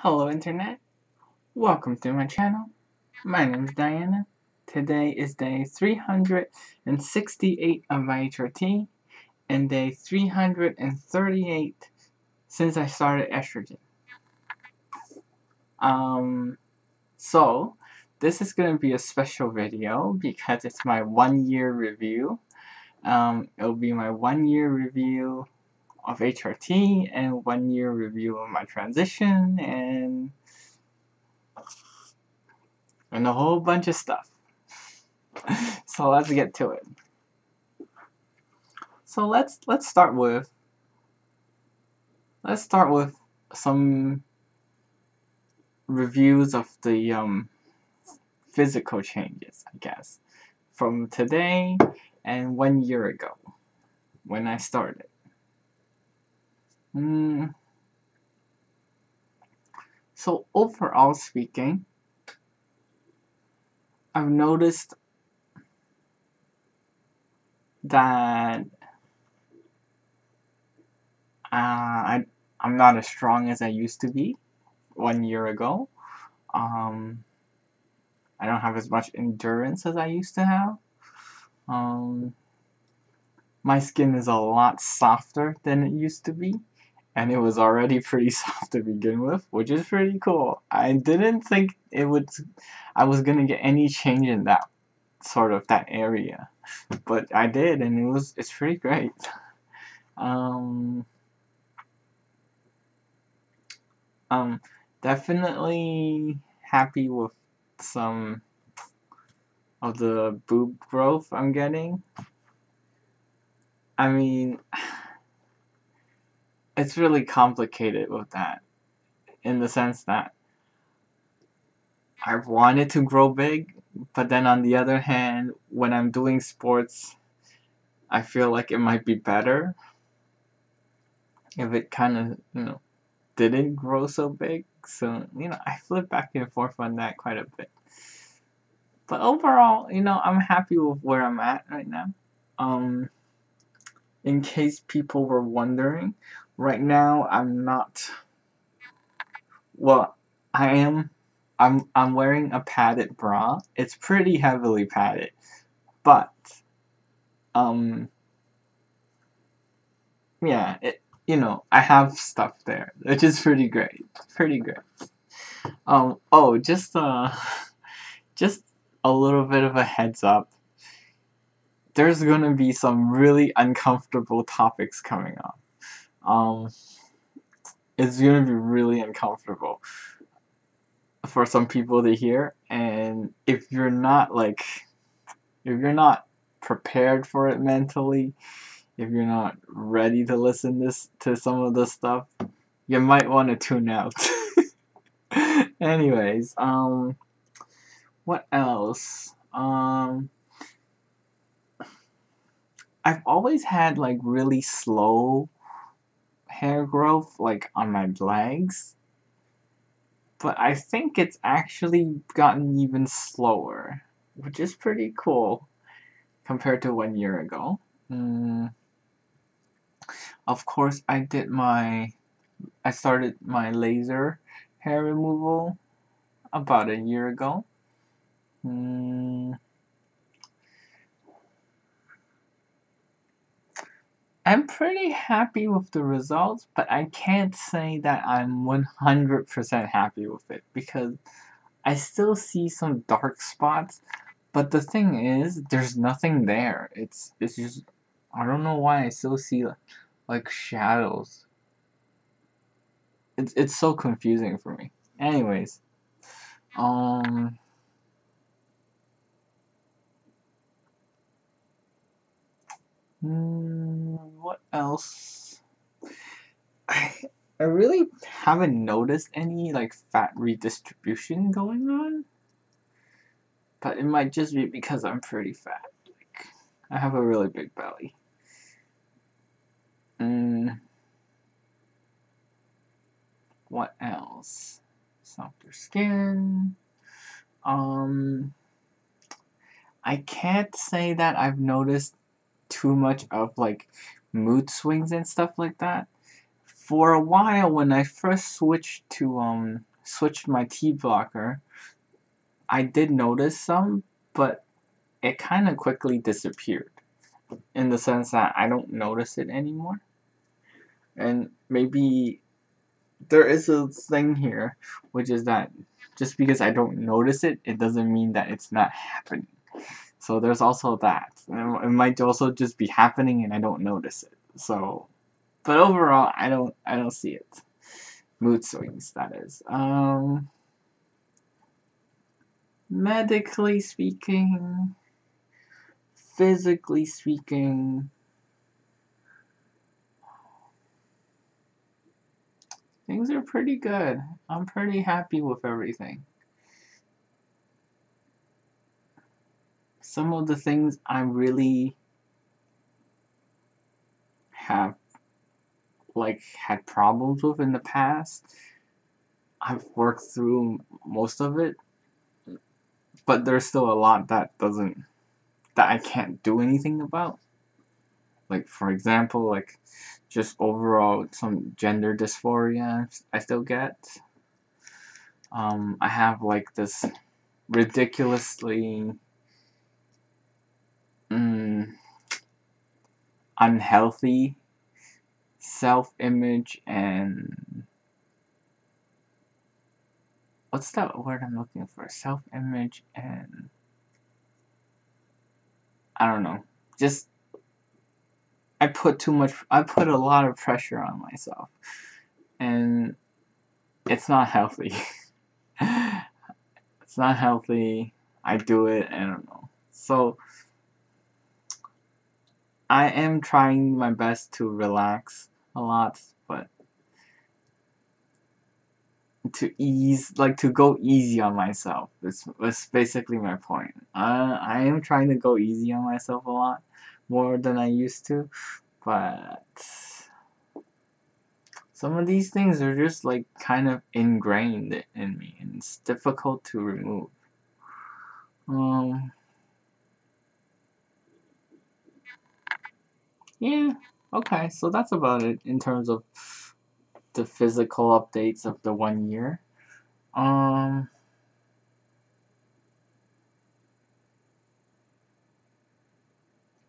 Hello Internet, welcome to my channel. My name is Diana. Today is day 368 of my HRT and day 338 since I started estrogen. So this is going to be a special video because it's my 1-year review. It'll be my 1-year review of HRT and 1-year review of my transition and a whole bunch of stuff. So let's get to it. So let's start with some reviews of the physical changes, I guess, from today and 1 year ago when I started. So overall speaking, I've noticed that I'm not as strong as I used to be 1 year ago. I don't have as much endurance as I used to have. My skin is a lot softer than it used to be, and it was already pretty soft to begin with, which is pretty cool. I didn't think I was gonna get any change in that area, but I did, and it's pretty great. Definitely happy with some of the boob growth I'm getting. I mean, it's really complicated with that, in the sense that I wanted to grow big, but then on the other hand, when I'm doing sports, I feel like it might be better if it kind of, didn't grow so big. So, I flip back and forth on that quite a bit. But overall, I'm happy with where I'm at right now. In case people were wondering, right now I'm not. Well, I am. I'm wearing a padded bra. It's pretty heavily padded, but yeah, I have stuff there, which is pretty great. Pretty great. Oh, just a little bit of a heads up. There's gonna be some really uncomfortable topics coming up. It's gonna be really uncomfortable for some people to hear, and if you're not prepared for it mentally, if you're not ready to listen to some of this stuff, you might want to tune out. Anyways, what else? I've always had like really slow hair growth, like on my legs, but I think it's actually gotten even slower, which is pretty cool compared to 1 year ago. Of course, I started my laser hair removal about a year ago. I'm pretty happy with the results, but I can't say that I'm 100% happy with it because I still see some dark spots, but the thing is, there's nothing there. It's just, I don't know why I still see like shadows. It's so confusing for me. Anyways, what else? I really haven't noticed any like fat redistribution going on, but it might just be because I'm pretty fat. Like, I have a really big belly. What else? Softer skin. I can't say that I've noticed too much of like mood swings and stuff like that. For a while, when I first switched to switched my T blocker, I did notice some, but it kind of quickly disappeared, in the sense that I don't notice it anymore. And maybe there is a thing here, which is that just because I don't notice it, it doesn't mean that it's not happening. So there's also that. It might also just be happening and I don't notice it. So, but overall, I don't see it. Mood swings, that is. Medically speaking, physically speaking, things are pretty good. I'm pretty happy with everything. Some of the things I really have had problems with in the past, I've worked through most of it, but there's still a lot that I can't do anything about. Like, for example, like just overall some gender dysphoria I still get. I have like this ridiculously unhealthy self-image, and what's that word I'm looking for? Self-image and I don't know. Just I put a lot of pressure on myself, and it's not healthy. It's not healthy. I do it, I don't know. So I am trying my best to relax a lot, but to go easy on myself. That's basically my point. I am trying to go easy on myself a lot more than I used to, but some of these things are just like kind of ingrained in me, and it's difficult to remove. Yeah, okay, so that's about it in terms of the physical updates of the 1 year. Um,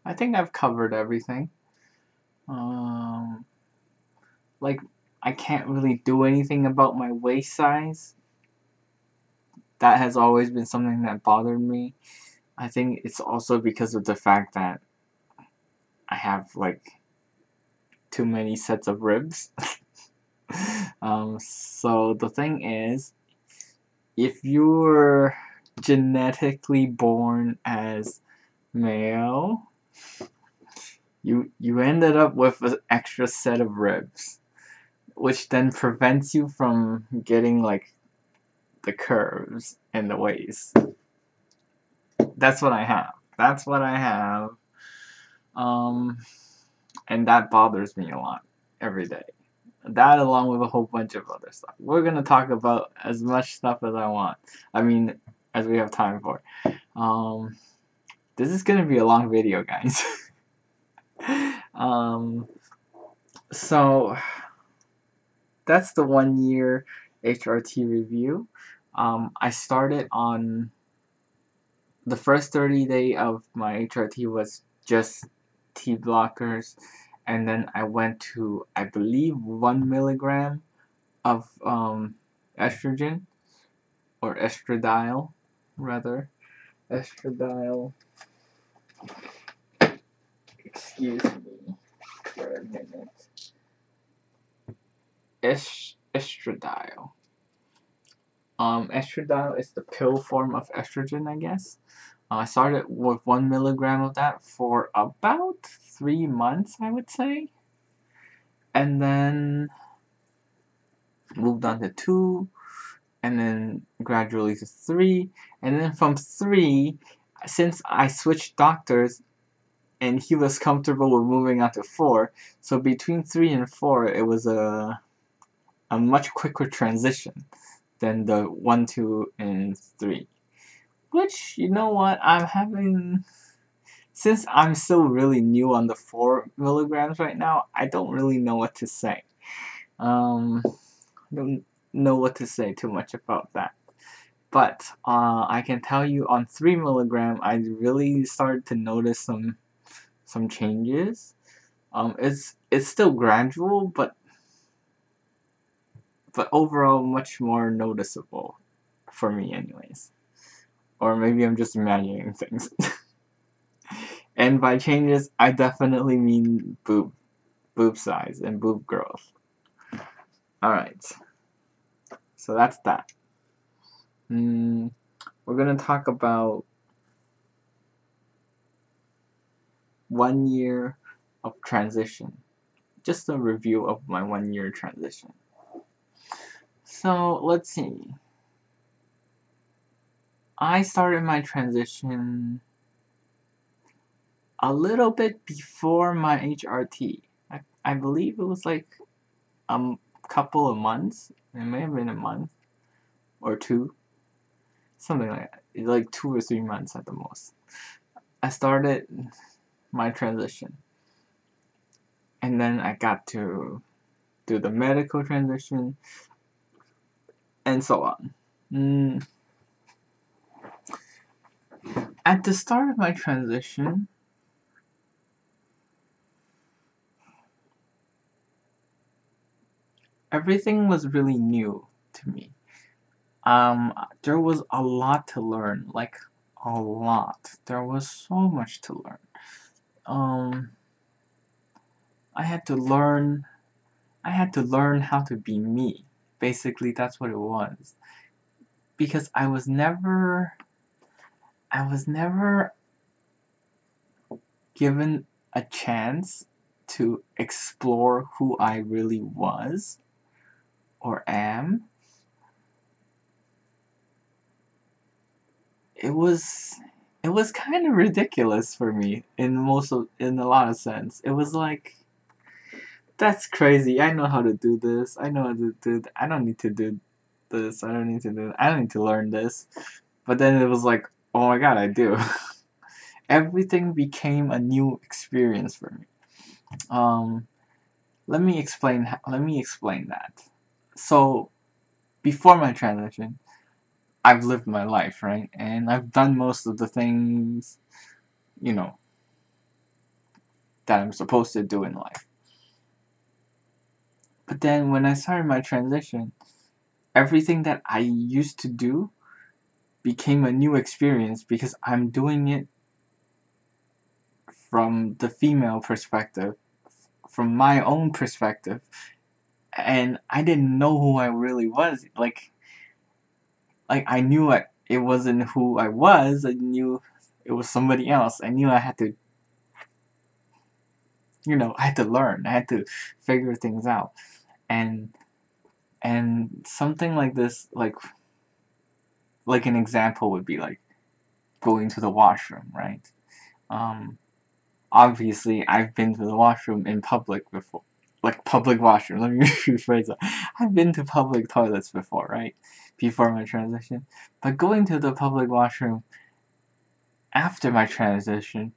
I think I've covered everything. Like, I can't really do anything about my waist size. That has always been something that bothered me. I think it's also because of the fact that I have like too many sets of ribs. So the thing is, if you're genetically born as male, you ended up with an extra set of ribs, which then prevents you from getting like the curves in the waist. That's what I have. That's what I have. And that bothers me a lot every day. That, along with a whole bunch of other stuff. We're gonna talk about as much stuff as I want. I mean, as we have time for. This is gonna be a long video, guys. So that's the 1 year HRT review. I started on the first 30 day of my HRT was just T blockers, and then I went to, I believe, 1 milligram of estrogen, or estradiol, rather. Estradiol. Excuse me for a minute. Estradiol. Estradiol is the pill form of estrogen, I guess. I started with 1 milligram of that for about 3 months, I would say. And then moved on to 2, and then gradually to 3. And then from 3, since I switched doctors and he was comfortable with moving on to 4, so between 3 and 4, it was a much quicker transition than the 1, 2, and 3. Which, you know what, since I'm still really new on the 4 milligrams right now, I don't really know what to say. know what to say too much about that. But I can tell you on 3 milligram, I really started to notice some changes. It's still gradual, but overall much more noticeable for me, anyways. Or maybe I'm just imagining things. And by changes, I definitely mean boob size and boob growth. Alright, so that's that. We're gonna talk about 1 year of transition. Just a review of my 1 year transition. So let's see. I started my transition a little bit before my HRT. I believe it was like a couple of months. It may have been a month or two. Something like that. Like 2 or 3 months at the most. I started my transition. And then I got to do the medical transition and so on. At the start of my transition, everything was really new to me. There was a lot to learn, like a lot. There was so much to learn. I had to learn how to be me. Basically, that's what it was. Because I was never given a chance to explore who I really was or am. It was kind of ridiculous for me in a lot of sense. It was like, that's crazy. I know how to do this. I know how to do I don't need to do this. I don't need to learn this. But then it was like, oh my god, I do. Everything became a new experience for me. Let me explain that. So, before my transition, I've lived my life, right? And I've done most of the things, that I'm supposed to do in life. But then when I started my transition, everything that I used to do became a new experience because I'm doing it from the female perspective, from my own perspective, and I didn't know who I really was. Like I knew it wasn't who I was. I knew it was somebody else. I knew I had to, I had to learn. I had to figure things out, and something like this, like an example would be like going to the washroom, right? Obviously, I've been to the washroom in public before. Like, public washroom, let me rephrase that. I've been to public toilets before, right? Before my transition. But going to the public washroom after my transition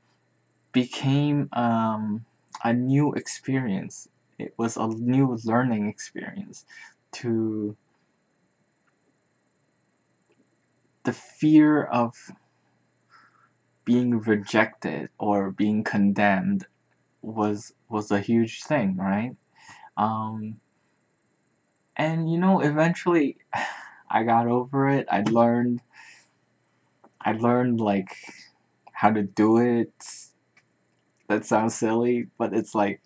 became a new experience. It was a new learning experience. To the fear of being rejected or being condemned was a huge thing, right? And eventually I got over it. I learned like how to do it. That sounds silly, but it's like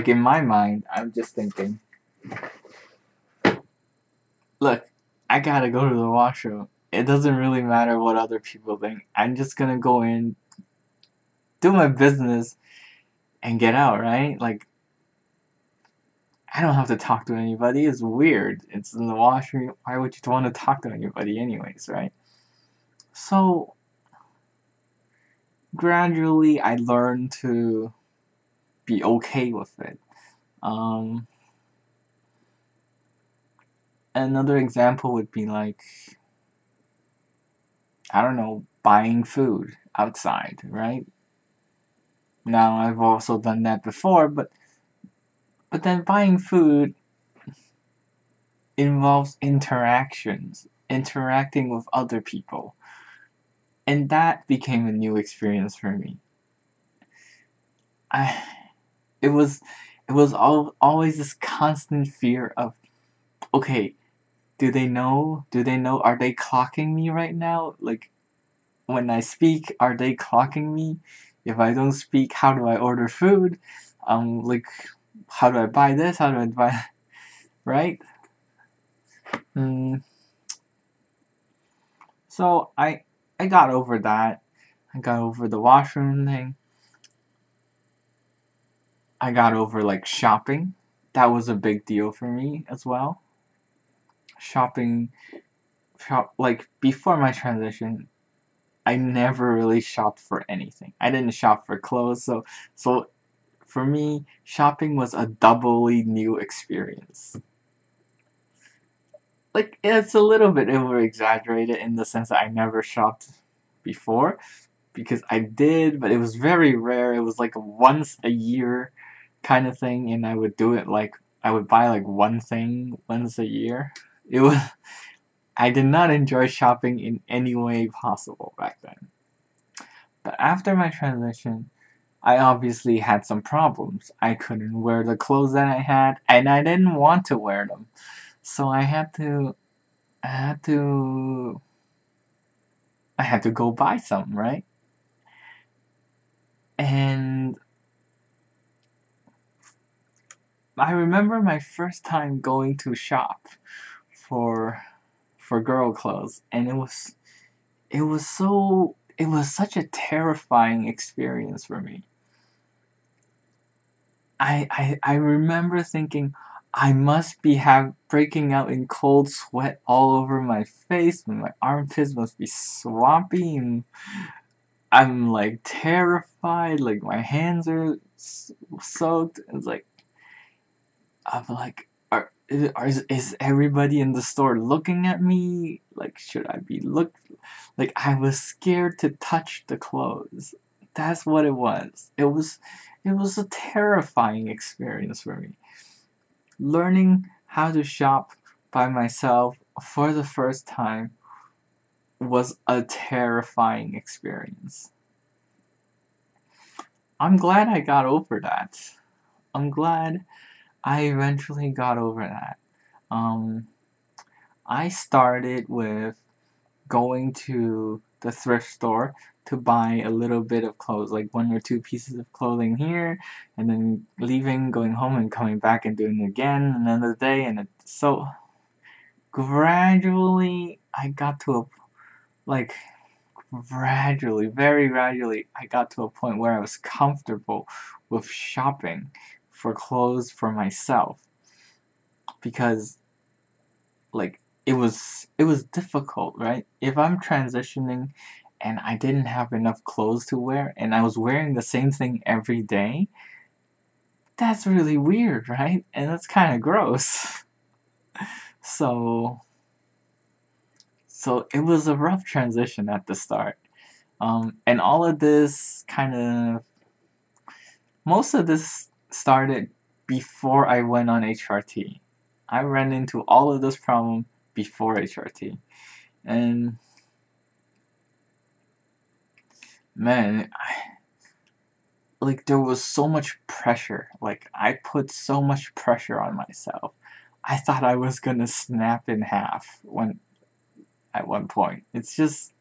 in my mind, I'm just thinking, look, I gotta go to the washroom. It doesn't really matter what other people think. I'm just gonna go in, do my business, and get out, right? Like, I don't have to talk to anybody. It's weird. It's in the washroom. Why would you want to talk to anybody anyways, right? So, gradually, I learned to be okay with it. Another example would be like, I don't know, buying food outside, right? Now, I've also done that before, but then buying food, involves interacting with other people. And that became a new experience for me. I it was always this constant fear of, okay, do they know? Are they clocking me right now? Like, when I speak, are they clocking me? If I don't speak, how do I order food? Like, how do I buy this? How do I buy, right? Mm, so I got over that. I got over the washroom thing. I got over like shopping. That was a big deal for me as well. Shopping, like before my transition, I never really shopped for anything. I didn't shop for clothes, so for me, shopping was a doubly new experience. Like, it's a little bit over exaggerated in the sense that I never shopped before, because I did, but it was very rare. It was like a once a year kind of thing, and I would do it like I would buy like one thing once a year. It was I did not enjoy shopping in any way possible back then. But after my transition, I obviously had some problems. I couldn't wear the clothes that I had, and I didn't want to wear them. So I had to I had to go buy some, right? And I remember my first time going to shop for girl clothes, and it was such a terrifying experience for me. I remember thinking, I must be breaking out in cold sweat all over my face, and my armpits must be swampy, and I'm like terrified, like my hands are soaked. It's like, I'm like, is everybody in the store looking at me? Like, should I be like, I was scared to touch the clothes. That's what it was. It was a terrifying experience for me. Learning how to shop by myself for the first time was a terrifying experience. I'm glad I got over that. I'm glad I eventually got over that. Um, I started with going to the thrift store to buy a little bit of clothes, like one or two pieces of clothing here, and then leaving, going home, and coming back and doing it again another day, so gradually I got to a like gradually, very gradually, I got to a point where I was comfortable with shopping for clothes for myself, because like it was difficult, right? If I'm transitioning and I didn't have enough clothes to wear and I was wearing the same thing every day, that's really weird, right? And that's kind of gross. So it was a rough transition at the start. And all of this most of this started before I went on HRT. I ran into all of this problem before HRT. And man, like there was so much pressure. Like I put so much pressure on myself. I thought I was gonna snap in half at one point. It's just,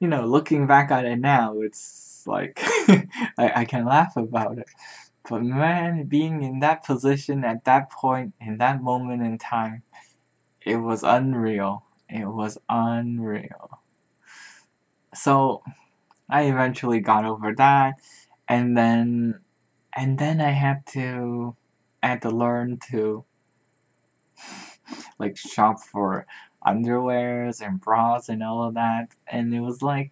looking back at it now, it's like I can laugh about it. But man, being in that position at that point, in that moment in time, it was unreal. It was unreal. So I eventually got over that, and then I had to learn to like shop for underwears and bras and all of that, and it was a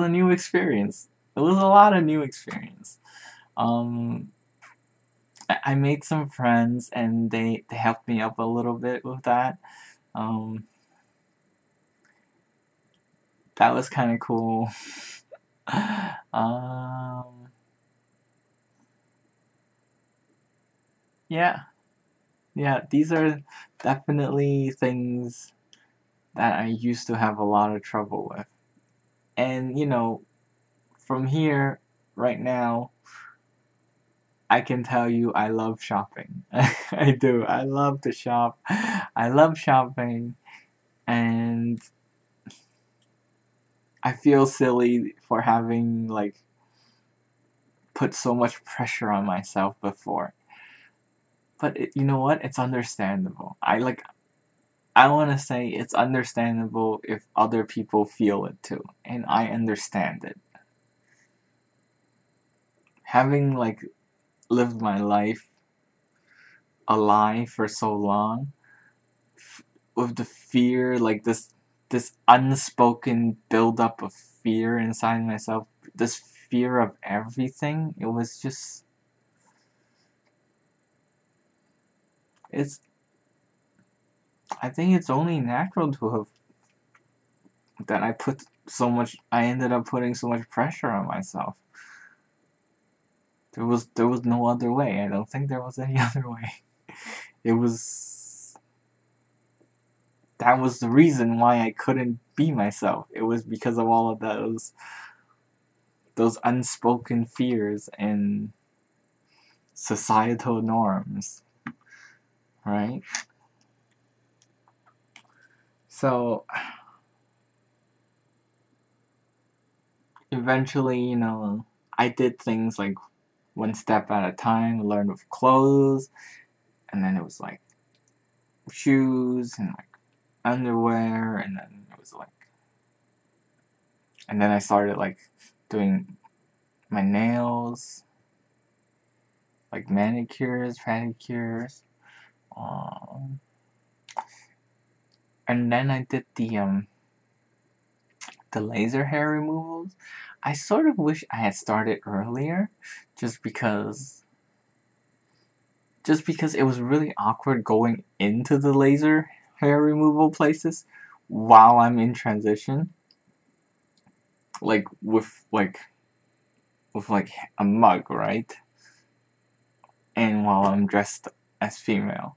new experience. It was a lot of new experience. Um, I made some friends, and they helped me up a little bit with that. Um, that was kind of cool. um, yeah. Yeah, these are definitely things that I used to have a lot of trouble with. And, from here, right now, I can tell you I love shopping. I do. I love to shop. I love shopping, and I feel silly for having, like, put so much pressure on myself before. But you know what? It's understandable. I want to say it's understandable if other people feel it too, and I understand it. Having, like, lived my life a lie for so long, with the fear, like, this unspoken buildup of fear inside myself, this fear of everything, it was just, it's, I think it's only natural to have, that I ended up putting so much pressure on myself. There was no other way. I don't think there was any other way. It was That was the reason why I couldn't be myself. It was because of all of those unspoken fears and societal norms, right? So eventually, I did things like one step at a time, learned with clothes, and then it was like shoes and like underwear, and then it was like, and then I started like doing my nails, like manicures, pedicures, um, and then I did the laser hair removals. I sort of wish I had started earlier, just because it was really awkward going into the laser hair removal places while I'm in transition, like with a mug, right? And while I'm dressed as female,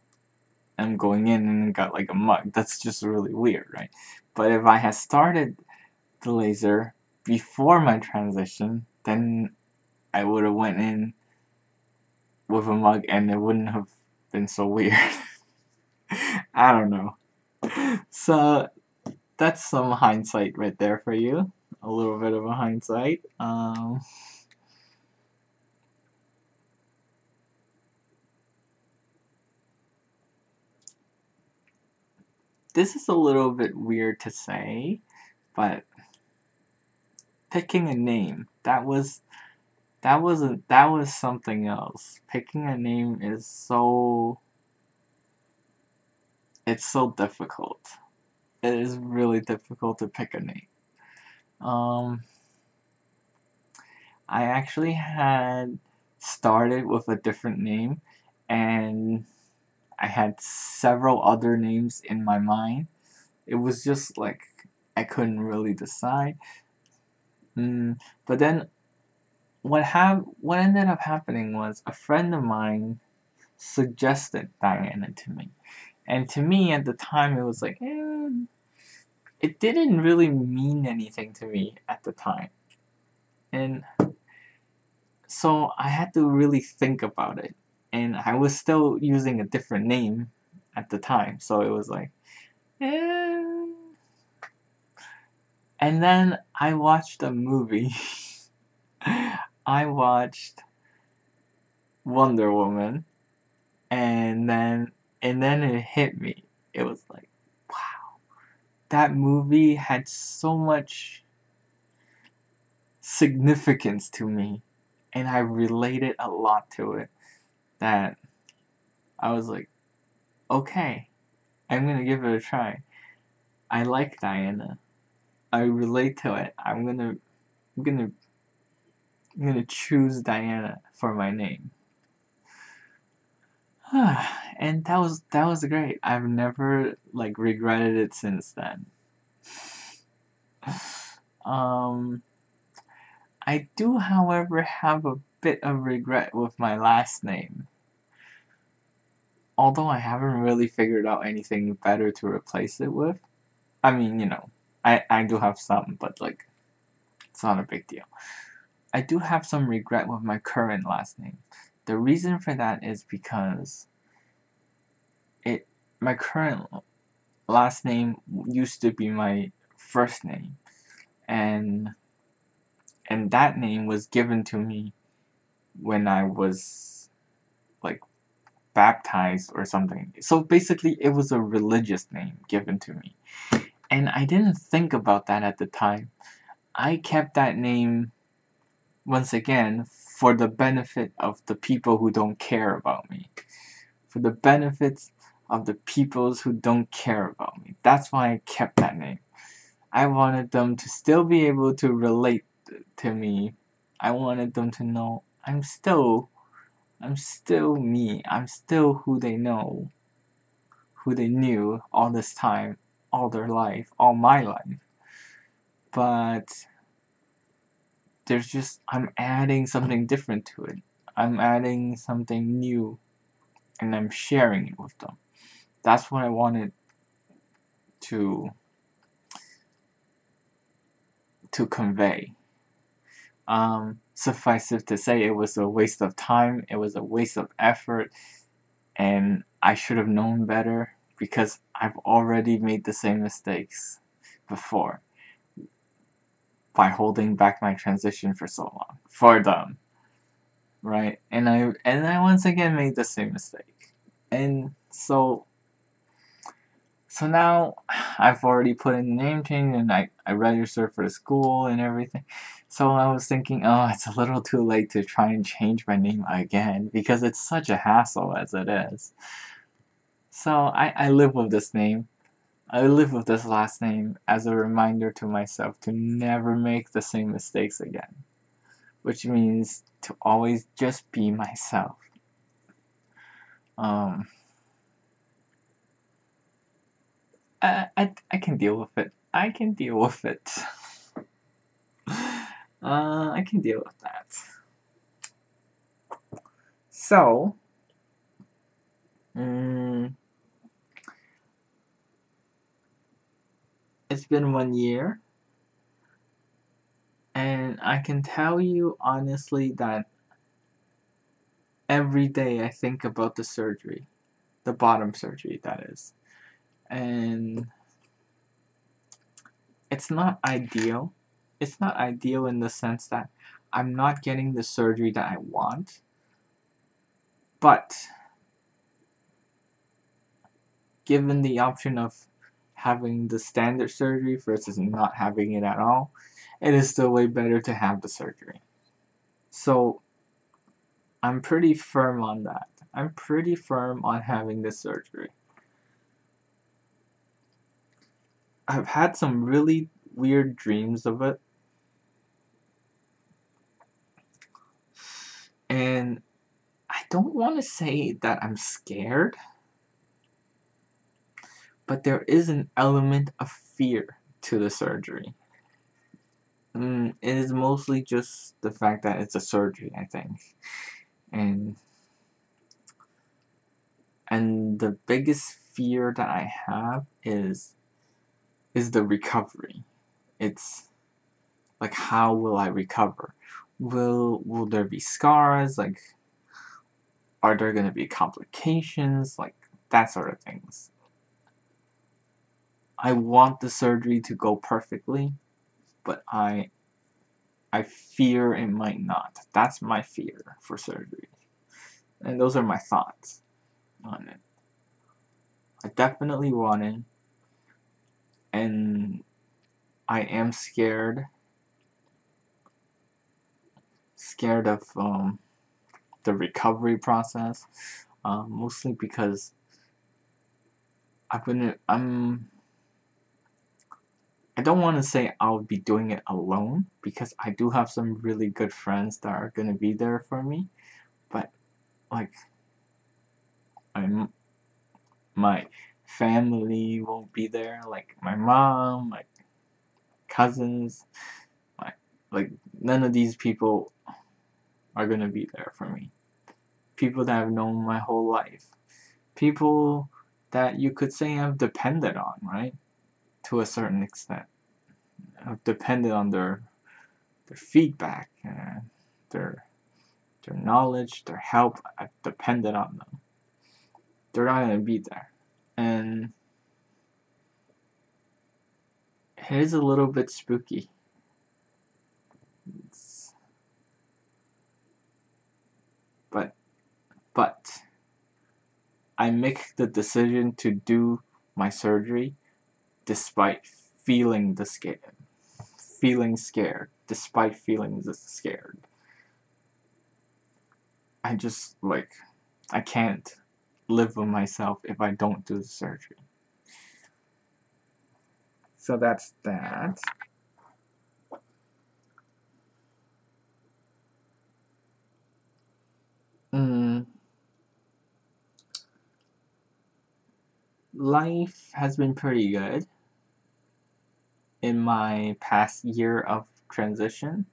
I'm going in and got like a mug. That's just really weird, right? But if I had started the laser before my transition, then I would have went in with a mug and it wouldn't have been so weird. I don't know. So that's some hindsight right there for you. A little bit of a hindsight. This is a little bit weird to say, but picking a name, that was something else. Picking a name is it's so difficult. It is really difficult to pick a name. Um, I actually had started with a different name, and I had several other names in my mind. It was just like I couldn't really decide. But then what ended up happening was a friend of mine suggested Diana to me, and to me at the time it was like, it didn't really mean anything to me at the time, and so I had to really think about it, and I was still using a different name at the time, so it was like, eh. And then I watched a movie. I watched Wonder Woman, and then it hit me. It was like, wow, that movie had so much significance to me, and I related a lot to it, that I was like, okay, I'm gonna give it a try. I like Diana. I relate to it. I'm gonna I'm gonna choose Diana for my name. And that was great. I've never like regretted it since then. Um, I do, however, have a bit of regret with my last name. although I haven't really figured out anything better to replace it with. I mean, I do have some, but like, it's not a big deal. I do have some regret with my current last name. The reason for that is because my current last name used to be my first name, and that name was given to me when I was like baptized or something. So basically, it was a religious name given to me, and I didn't think about that at the time. I kept that name, once again, for the benefit of the people who don't care about me. For the benefits of the peoples who don't care about me. That's why I kept that name. I wanted them to still be able to relate to me. I wanted them to know I'm still me. I'm still who they know, who they knew all this time, all their life, all my life. But I'm adding something different to it. I'm adding something new, and I'm sharing it with them. That's what I wanted to convey. Suffice it to say, it was a waste of time, it was a waste of effort, and I should have known better because I've already made the same mistakes before by holding back my transition for so long for them, right? And I once again made the same mistake, and so now I've already put in the name change, and I registered for the school and everything. So I was thinking, oh, it's a little too late to try and change my name again because it's such a hassle as it is. So I live with this name. I live with this last name as a reminder to myself to never make the same mistakes again, which means to always just be myself. I can deal with it. I can deal with it. I can deal with that. So, it's been 1 year, and I can tell you honestly that every day I think about the surgery, the bottom surgery, that is. And it's not ideal. It's not ideal in the sense that I'm not getting the surgery that I want, but given the option of having the standard surgery versus not having it at all, it is still way better to have the surgery. So I'm pretty firm on that. I'm pretty firm on having the surgery. I've had some really weird dreams of it. And I don't want to say that I'm scared, but there is an element of fear to the surgery. It is mostly just the fact that it's a surgery, I think. And the biggest fear that I have is the recovery. It's like, how will I recover? Will there be scars? Like, are there gonna be complications? Like, that sort of things. I want the surgery to go perfectly, but I fear it might not. That's my fear for surgery. And those are my thoughts on it. I definitely want it, and I am scared of the recovery process, mostly because I don't want to say I'll be doing it alone, because I do have some really good friends that are gonna be there for me, but like, my family won't be there, like my mom, my cousins, none of these people are gonna be there for me. People that I've known my whole life. people that you could say I've depended on, right? To a certain extent. I've depended on their feedback, their knowledge, their help. I've depended on them. They're not going to be there. And it is a little bit spooky. But I make the decision to do my surgery despite feeling scared, despite feeling scared. I just, like, I can't live with myself if I don't do the surgery. So that's that. Life has been pretty good in my past year of transition.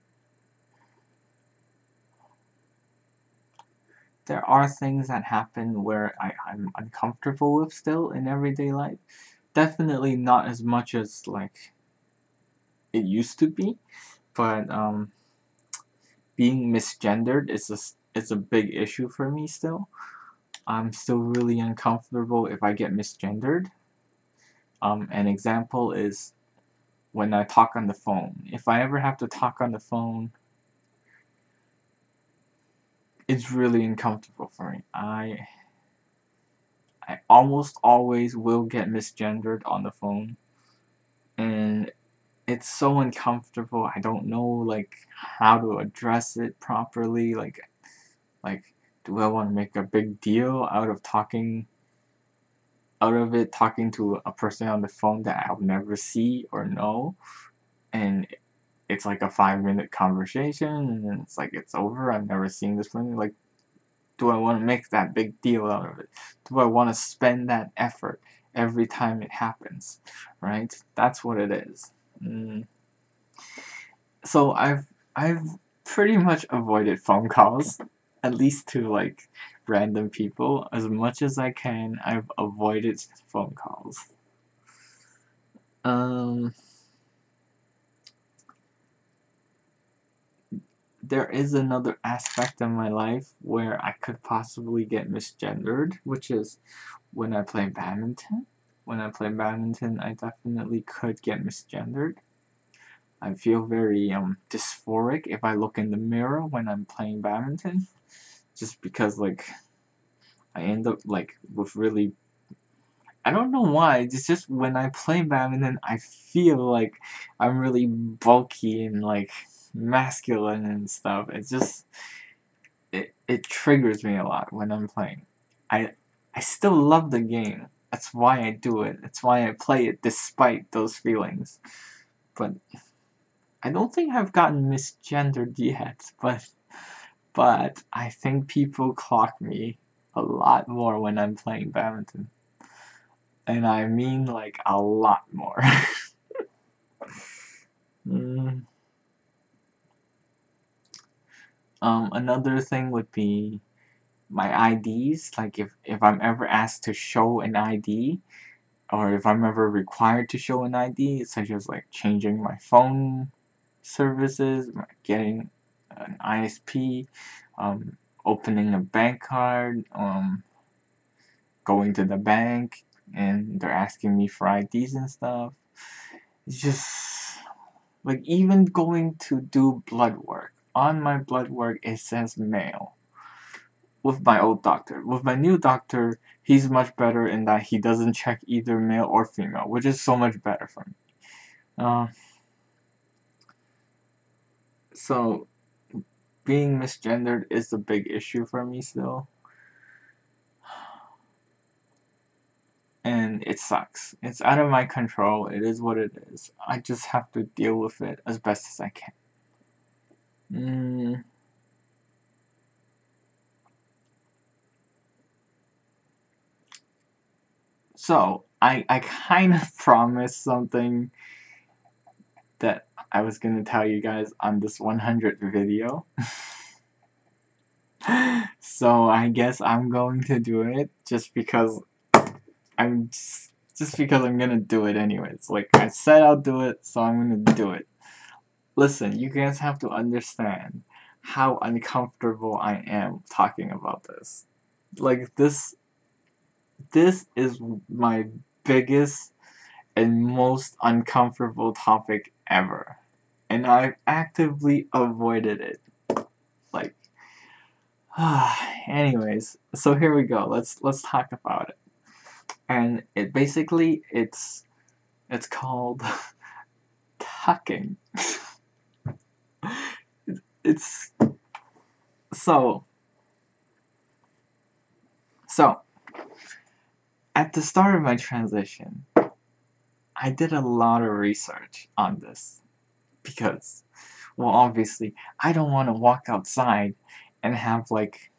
There are things that happen where I'm uncomfortable with still in everyday life. Definitely not as much as, like, it used to be, but being misgendered is a big issue for me still. I'm still really uncomfortable if I get misgendered. An example is when I talk on the phone. If I ever have to talk on the phone, it's really uncomfortable for me. I almost always will get misgendered on the phone, and it's so uncomfortable. I don't know, like, how to address it properly. Like, do I want to make a big deal out of talking to a person on the phone that I'll never see or know, and it's like a 5-minute conversation, and then it's like it's over. I've never seen this person. Like, do I want to make that big deal out of it? Do I want to spend that effort every time it happens? Right? That's what it is. So I've pretty much avoided phone calls, at least to, like, random people. As much as I can, I've avoided phone calls. There is another aspect of my life where I could possibly get misgendered, which is when I play badminton. When I play badminton, I definitely could get misgendered. I feel very dysphoric if I look in the mirror when I'm playing badminton, just because, like, I end up, like, with really, I don't know why, it's just when I play badminton, I feel like I'm really bulky and, like, masculine and stuff. It's just, it triggers me a lot when I'm playing. I still love the game. That's why I do it. That's why I play it despite those feelings. But I don't think I've gotten misgendered yet, but I think people clock me a lot more when I'm playing badminton. And I mean, like, a lot more. Another thing would be my IDs. Like, if I'm ever asked to show an ID, or if I'm ever required to show an ID, such as, like, changing my phone services, getting an ISP, opening a bank card, going to the bank, and they're asking me for IDs and stuff. It's just, like, even going to do blood work. On my blood work, it says male. With my old doctor. With my new doctor, he's much better in that he doesn't check either male or female, which is so much better for me. So, being misgendered is a big issue for me still. And it sucks. It's out of my control. It is what it is. I just have to deal with it as best as I can. So, I kind of promised something that I was going to tell you guys on this 100th video. So I guess I'm going to do it just because I'm gonna do it anyways. Like I said I'll do it, so I'm gonna do it. Listen, you guys have to understand how uncomfortable I am talking about this. Like this is my biggest and most uncomfortable topic ever. And I've actively avoided it. Like anyways, so here we go. Let's talk about it. And it basically it's called tucking. It's so so at the start of my transition, I did a lot of research on this because, well, obviously, I don't want to walk outside and have like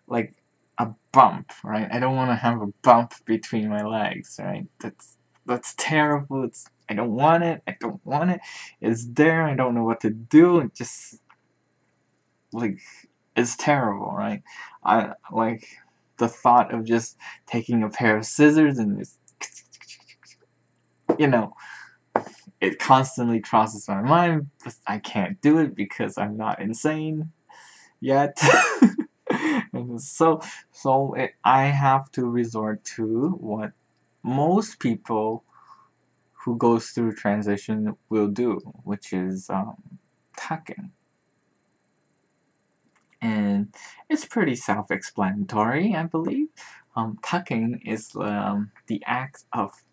a bump, right? I don't want to have a bump between my legs, right? That's terrible. I don't want it. I don't want it. It's there. I don't know what to do. It just like it's terrible, right? I like the thought of just taking a pair of scissors and just you know it constantly crosses my mind, but I can't do it because I'm not insane yet. And I have to resort to what most people who goes through transition will do, which is tucking. And it's pretty self-explanatory, I believe. Tucking is the act of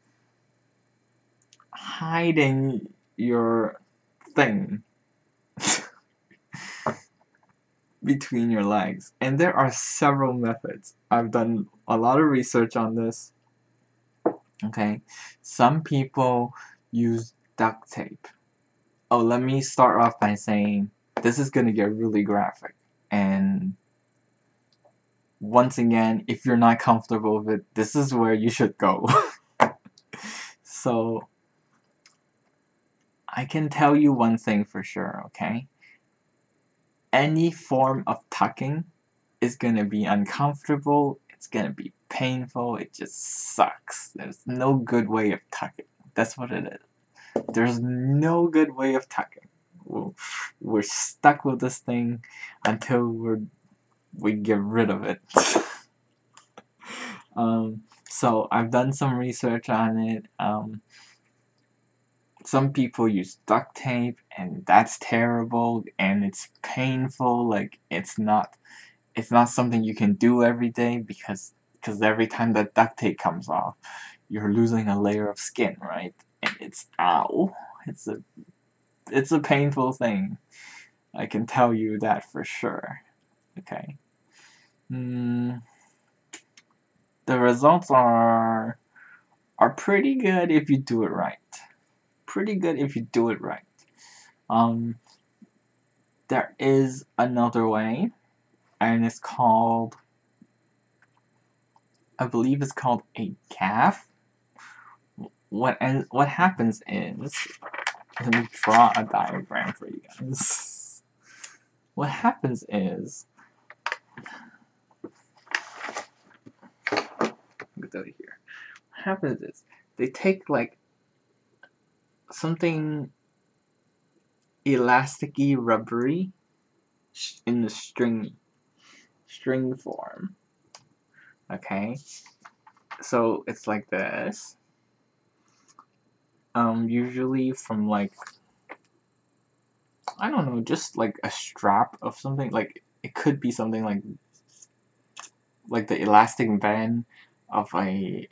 hiding your thing between your legs. And there are several methods. I've done a lot of research on this. Okay, some people use duct tape. Oh, let me start off by saying this is gonna get really graphic. And once again, if you're not comfortable with it, this is where you should go. So, I can tell you one thing for sure, okay? Any form of tucking is gonna be uncomfortable, it's gonna be painful, it just sucks. There's no good way of tucking. That's what it is. There's no good way of tucking. We're stuck with this thing until we get rid of it. So I've done some research on it. Some people use duct tape, and that's terrible, and it's painful. Like it's not something you can do every day because every time that duct tape comes off, you're losing a layer of skin, right? And it's ow. It's a painful thing. I can tell you that for sure. Okay. The results are pretty good if you do it right. Pretty good if you do it right. There is another way, and it's called, I believe it's called a calf. What happens is, let me draw a diagram for you guys. What happens is, get over here. What happens is they take like something elasticy, rubbery, in the string form. Okay, so it's like this. Usually from like, I don't know, just like a strap of something. Like it could be something like the elastic band of a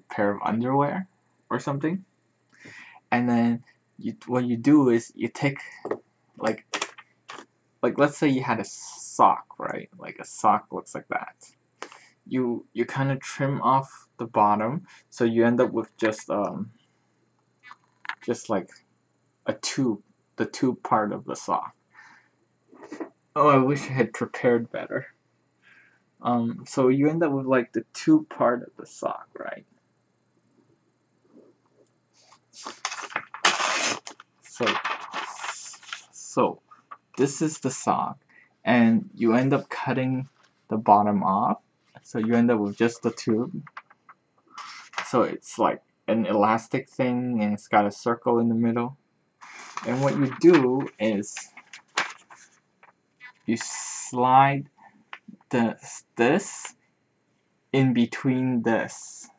pair of underwear or something. And then what you do is you take like let's say you had a sock, right? Like a sock looks like that. You kind of trim off the bottom, so you end up with just like a tube, the tube part of the sock. Oh, I wish I had prepared better. So you end up with like the tube part of the sock, right? So this is the sock, and you end up cutting the bottom off, so you end up with just the tube. So it's like an elastic thing, and it's got a circle in the middle. And what you do is you slide this in between this,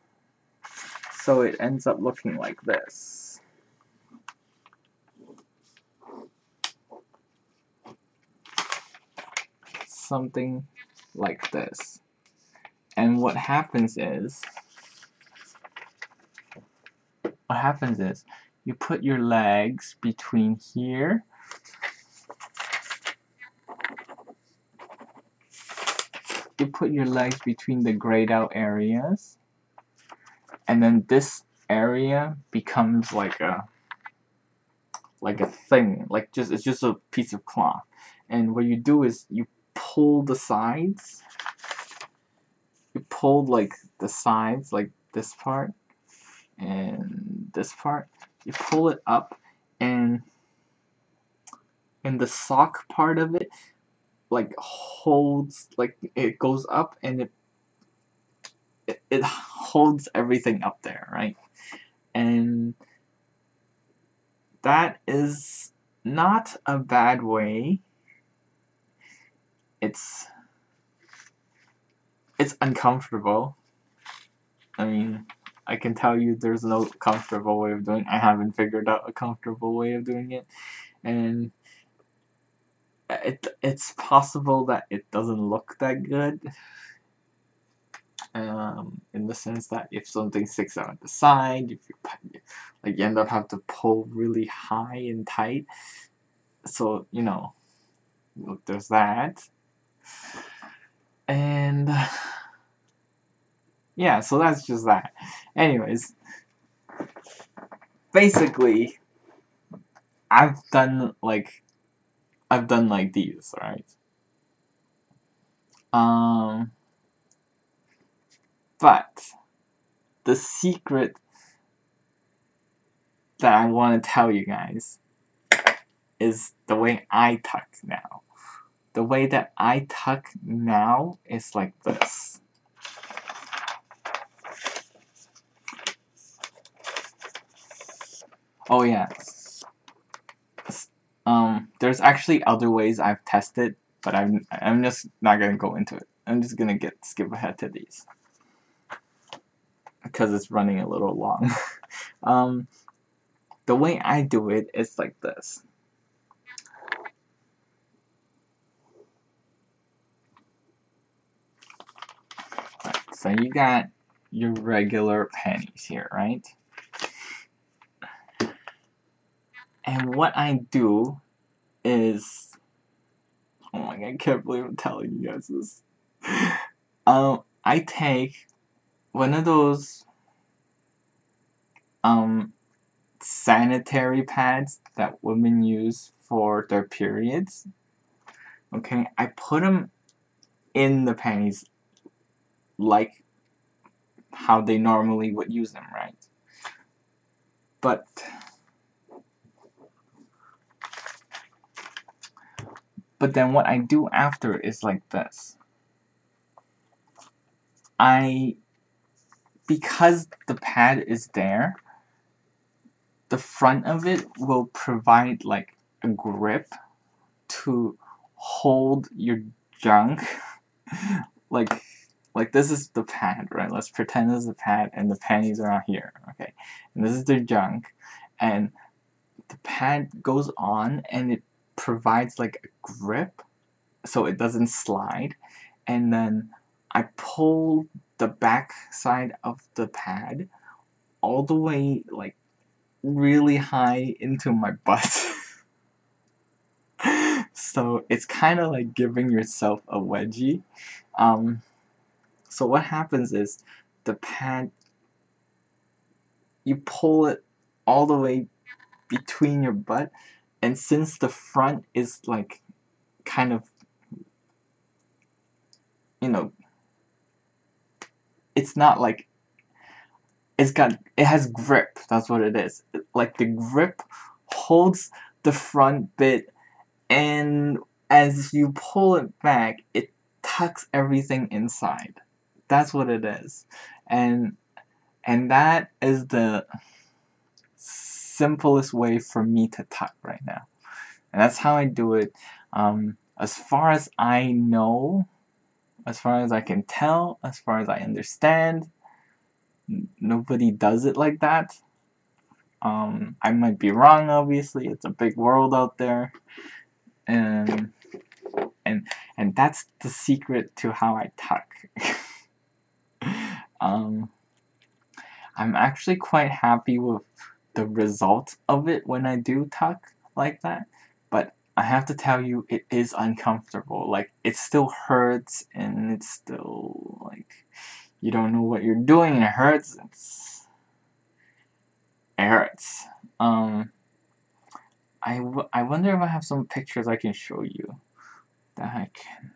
so it ends up looking like this. Something like this. And what happens is you put your legs between here the grayed out areas, and then this area becomes like a thing, it's just a piece of cloth. And what you do is you pull the sides, like this part and this part, you pull it up, and the sock part of it holds, it goes up, and it holds everything up there, right? And that is not a bad way. It's uncomfortable. I mean, I can tell you there's no comfortable way of doing it. I haven't figured out a comfortable way of doing it. And it's possible that it doesn't look that good. In the sense that if something sticks out at the side, if you end up having to pull really high and tight. So, there's that. And yeah, so that's just that. Anyways, basically, I've done like these, right? But the secret that I want to tell you guys is the way I tuck now. The way that I tuck now is like this. Oh yeah. There's actually other ways I've tested, but I'm just not gonna go into it. I'm just gonna skip ahead to these because it's running a little long. The way I do it is like this. Right, so you got your regular panties here, right? And what I do is, oh my god, I can't believe I'm telling you guys this. I take one of those sanitary pads that women use for their periods. Okay, I put them in the panties like how they normally would use them, right? But then what I do after is like this. Because the pad is there, the front of it will provide like a grip to hold your junk. like this is the pad, right? Let's pretend this is the pad and the panties are out here, okay? And this is their junk, and the pad goes on and it provides like a grip so it doesn't slide. And then I pull the back side of the pad all the way like really high into my butt. So it's kind of like giving yourself a wedgie. So what happens is the pad, you pull it all the way between your butt, and since the front is like kind of, it's not like, it has grip, that's what it is. Like the grip holds the front bit, and as you pull it back, it tucks everything inside. That's what it is. And that is the simplest way for me to tuck right now. And that's how I do it. As far as I know, as far as I can tell, as far as I understand, nobody does it like that. I might be wrong, obviously. It's a big world out there. And that's the secret to how I tuck. I'm actually quite happy with the result of it when I do tuck like that, but I have to tell you, it is uncomfortable. Like, it still hurts, and it's still, like, you don't know what you're doing, and it hurts. It hurts. I wonder if I have some pictures I can show you that I can.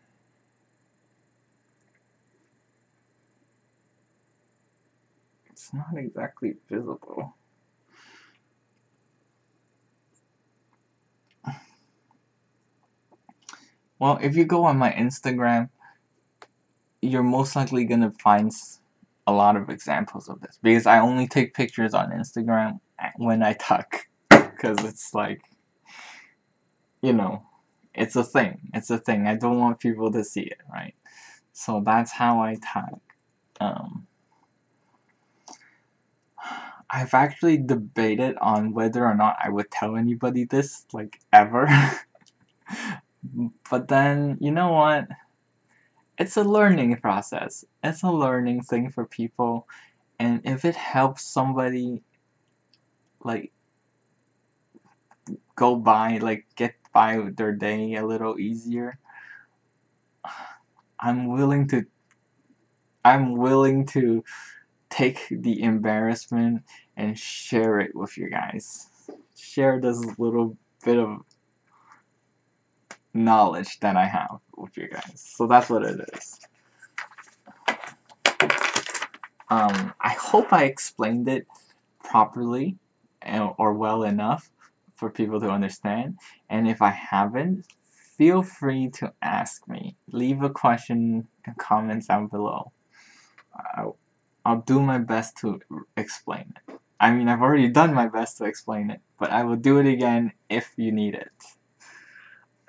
It's not exactly visible. Well, if you go on my Instagram, you're most likely gonna find a lot of examples of this, because I only take pictures on Instagram when I tuck, because it's like, you know, it's a thing. It's a thing. I don't want people to see it, right? So that's how I tuck. I've actually debated on whether or not I would tell anybody this, like, ever. But then, you know what? It's a learning process. It's a learning thing for people. And if it helps somebody, like, go by, like, get by their day a little easier, I'm willing to take the embarrassment and share it with you guys. Share this little bit of knowledge that I have with you guys. So that's what it is. I hope I explained it properly or well enough for people to understand. And if I haven't, feel free to ask me. Leave a question and comments down below. I'll do my best to explain it. I mean, I've already done my best to explain it, but I will do it again if you need it.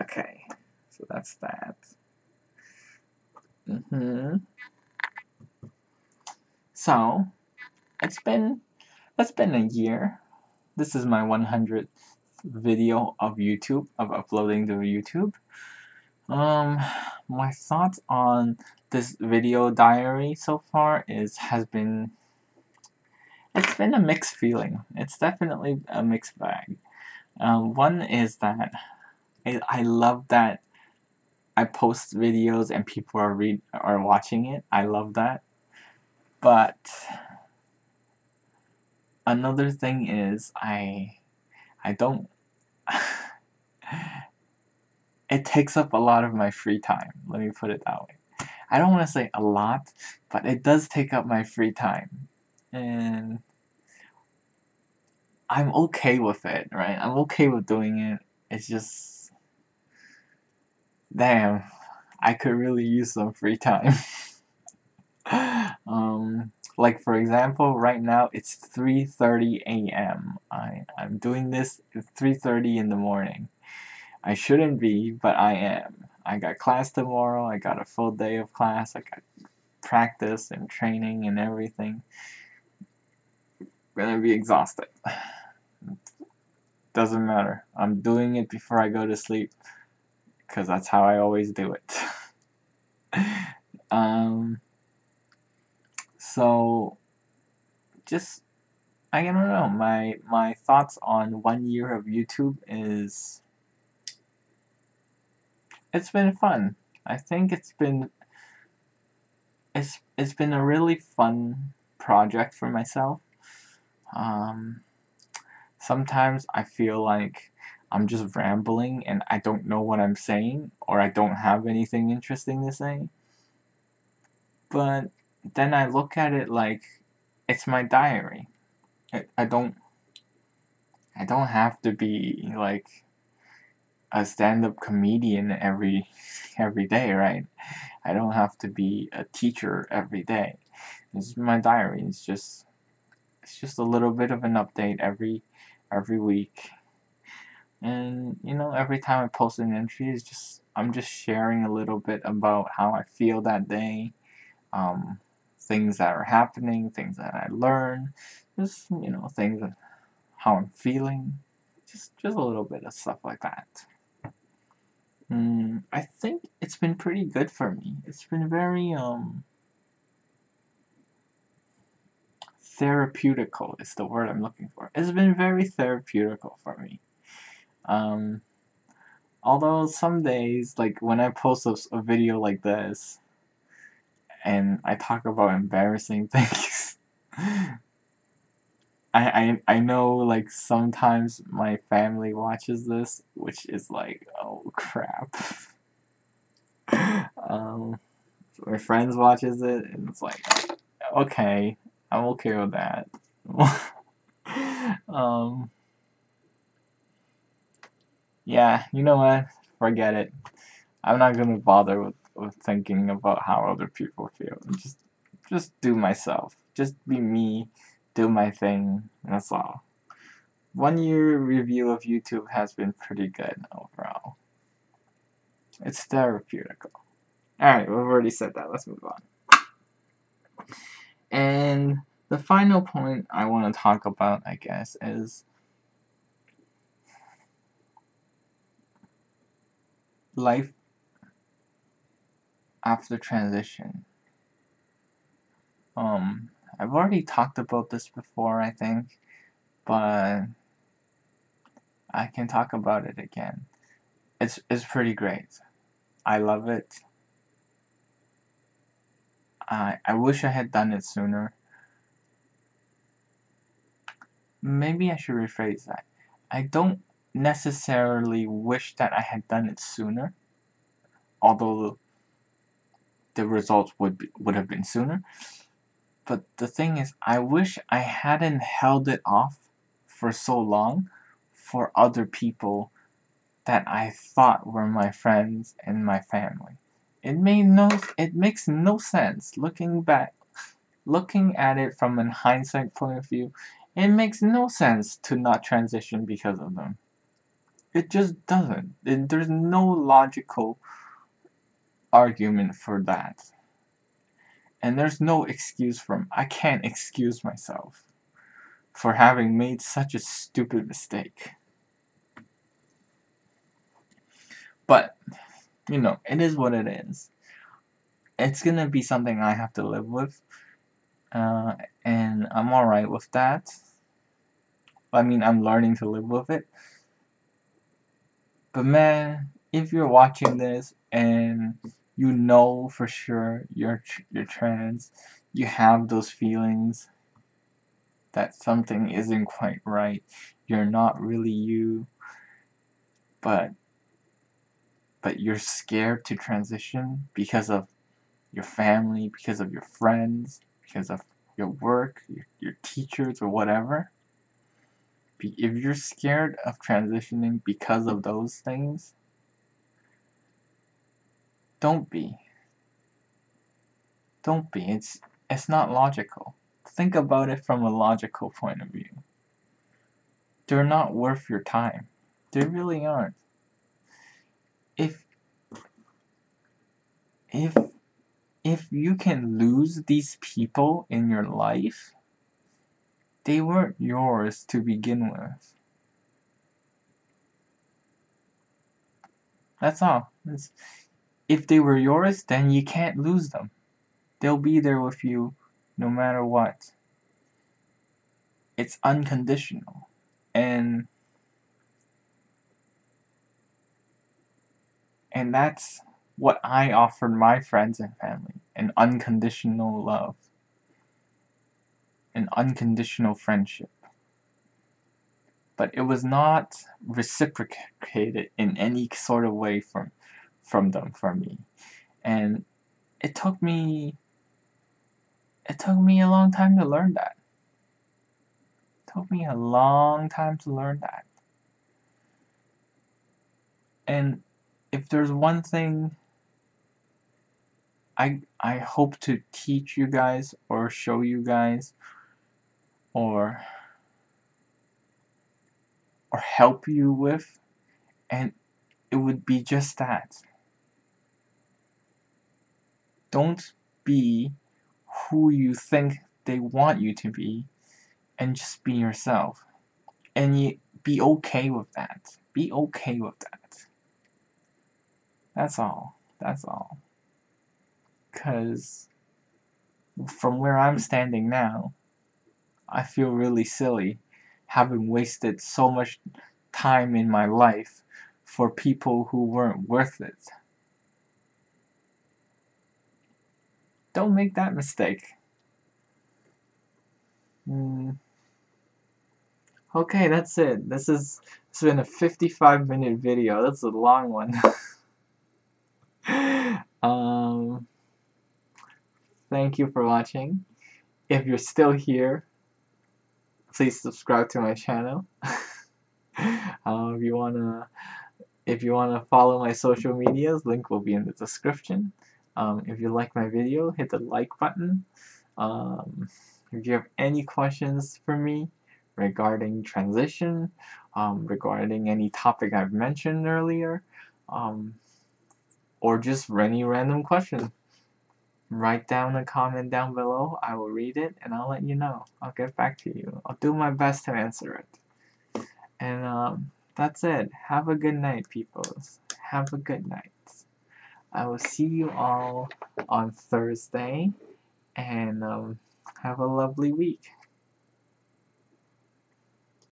Okay, so that's that. So, it's been a year. This is my 100th video of YouTube, of uploading to YouTube. My thoughts on this video diary so far it's been a mixed feeling. It's definitely a mixed bag. One is that I love that I post videos and people are watching it. I love that. But another thing is I don't it takes up a lot of my free time. Let me put it that way. I don't want to say a lot, but it does take up my free time. And I'm okay with it, right? I'm okay with doing it. It's just, damn, I could really use some free time. Like, for example, right now it's 3:30 a.m. I'm doing this at 3:30 in the morning. I shouldn't be, but I am. I got class tomorrow. I got a full day of class. I got practice and training and everything. Gonna be exhausted. Doesn't matter. I'm doing it before I go to sleep, because that's how I always do it. So just, I don't know, my thoughts on 1 year of YouTube is, it's been fun. I think it's been a really fun project for myself. Sometimes I feel like I'm just rambling and I don't know what I'm saying, or I don't have anything interesting to say. But then I look at it like it's my diary. I don't have to be like, a stand-up comedian every day, right? I don't have to be a teacher every day. This is my diary. It's just a little bit of an update every week. And every time I post an entry, I'm just sharing a little bit about how I feel that day, things that are happening, things that I learned, just things that, how I'm feeling, just a little bit of stuff like that. I think it's been pretty good for me. It's been very therapeutical is the word I'm looking for. It's been very therapeutical for me. Although some days, like when I post a video like this, and I talk about embarrassing things, I know like sometimes my family watches this, which is like, oh crap. My friends watches it, and it's like, okay, I'm okay with that. Yeah, you know what? Forget it. I'm not gonna bother with thinking about how other people feel. Just do myself. Just be me. Do my thing. That's all. 1 year review of YouTube has been pretty good overall. It's therapeutical. Alright, we've already said that. Let's move on. And the final point I want to talk about, I guess, is life after transition. I've already talked about this before, I think, but I can talk about it again. It's pretty great. I love it. I wish I had done it sooner. Maybe I should rephrase that. I don't necessarily wish that I had done it sooner, although the results would have been sooner. But the thing is, I wish I hadn't held it off for so long for other people that I thought were my friends and my family. It makes no sense looking back, looking at it from a hindsight point of view. It makes no sense to not transition because of them. It just doesn't. There's no logical argument for that. And there's no excuse I can't excuse myself for having made such a stupid mistake. But, it is what it is. It's gonna be something I have to live with. And I'm alright with that. I mean, I'm learning to live with it. But man, if you're watching this and you know for sure you're trans, you have those feelings that something isn't quite right, you're not really you, but you're scared to transition because of your family, because of your friends, because of your work, your teachers, or whatever. If you're scared of transitioning because of those things, don't be. Don't be. It's not logical. Think about it from a logical point of view. They're not worth your time. They really aren't. If you can lose these people in your life, they weren't yours to begin with. That's all. If they were yours, then you can't lose them. They'll be there with you no matter what. It's unconditional. And that's what I offered my friends and family. An unconditional love. An unconditional friendship. But it was not reciprocated in any sort of way from them for me. And it took me a long time to learn that. It took me a long time to learn that. And if there's one thing I hope to teach you guys or show you guys or help you with, and it would be just that. Don't be who you think they want you to be, and just be yourself. And you be okay with that. Be okay with that. That's all. That's all. 'Cause from where I'm standing now, I feel really silly having wasted so much time in my life for people who weren't worth it. Don't make that mistake. Okay, that's it. It's been a 55-minute video. That's a long one. Thank you for watching. If you're still here, please subscribe to my channel. If you wanna follow my social medias, link will be in the description. If you like my video, hit the like button. If you have any questions for me regarding transition, regarding any topic I've mentioned earlier, or just any random question, write down a comment down below. I will read it and I'll let you know. I'll get back to you. I'll do my best to answer it. And that's it. Have a good night, peoples. Have a good night. I will see you all on Thursday, and have a lovely week.